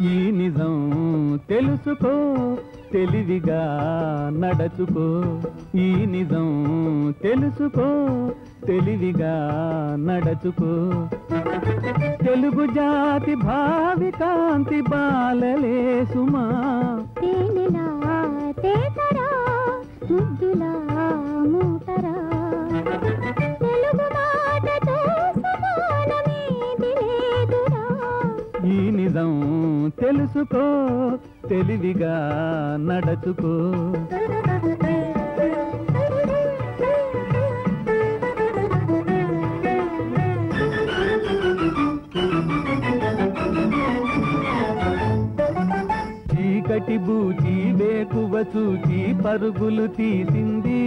ఈ నిజం తెలుసుకో తెలివిగా నడచుకో ఈ నిజం తెలుసుకో తెలివిగా నడచుకో తెలుగు జాతి భావి కాంతి బాలలే సుమా తేనెలా తేతరా ముద్దులా మూతరా తెలుగు మాటతో సమానమేది లేదురా ఈ నిజం తెలుసుకో తెలివిగా నడచుకో చీకటి బూచి వేకువ చూచి పరుగులు తీసింది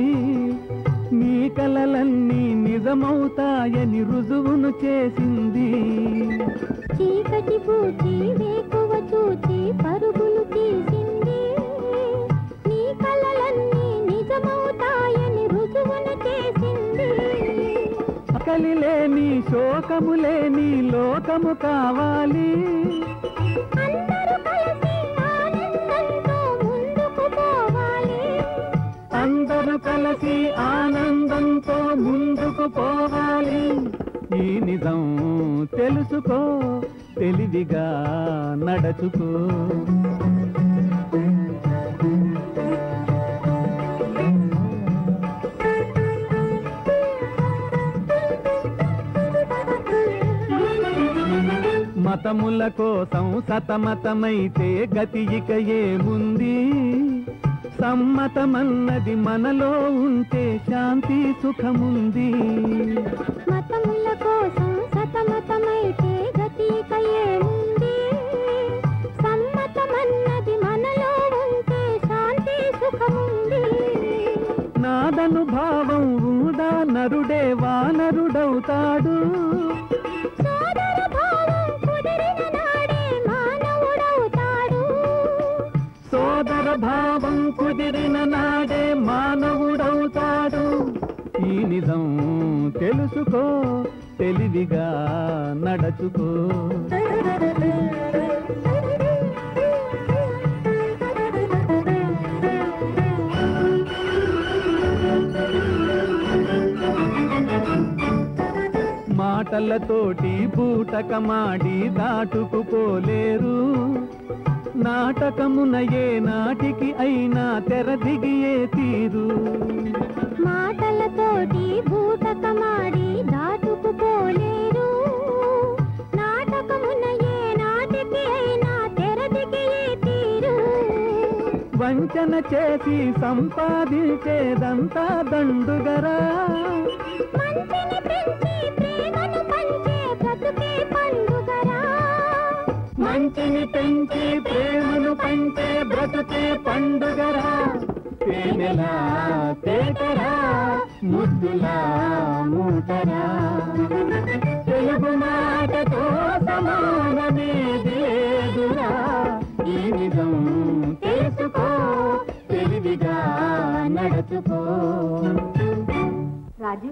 నీ కలలన్నీ నిజమవుతాయని రుజువును చేసింది చీకటి పూచి వేకువ చూచి పరుగులు తీసింది నీ కలలన్నీ నిజమవుతాయని రుజువును చేసింది ఆకలి లేని శోకము లేని లోకము కావాలి అందరూ కలిసి ఆనందంతో ముందుకు పోవాలి ఈ నిజం తెలుసుకో తెలివిగా నడచుకో మతముల కోసం సతమతమైతే గతి ఇక ఏముంది సమ్మతమన్నది మనలో ఉంటే శాంతి సుఖముంది మతముల కోసం సతమతమైతే గతి ఇక ఏముంది సమ్మతమన్నది మనలో ఉంటే శాంతి సుఖముంది నాదనుభావం ఉందా నరుడే వానరుడవుతాడు సోదర భావం కుదిరిన నాడే మానవుడవుతాడు ఈ నిజం తెలుసుకో తెలివిగా నడచుకో మాటలతోటి బూటకమాడి దాటుకుపోలేరు నాటకమున ఏ నాటికి అయినా తెరదిగియే తీరు మాటలతోటి బూటకమాడి దాటుకుపోలేరు నాటకమున ఏ నాటికి అయినా తెరదిగియే తీరు వంచన చేసి సంపాదించేదంతా దండుగరా మంచిని పెంచి ప్రేమను పంచే బ్రతుకే పండుగరా మంచిని పెంచి ప్రేమను పంచే బ్రతుకే పండుగరా తేనెలా తేటరా ముద్దులా మూటరా తెలుగు మాటతో సమానమేది లేదురా ఈ నిజం తెలుసుకో తెలివిగా నడచుకో రాజు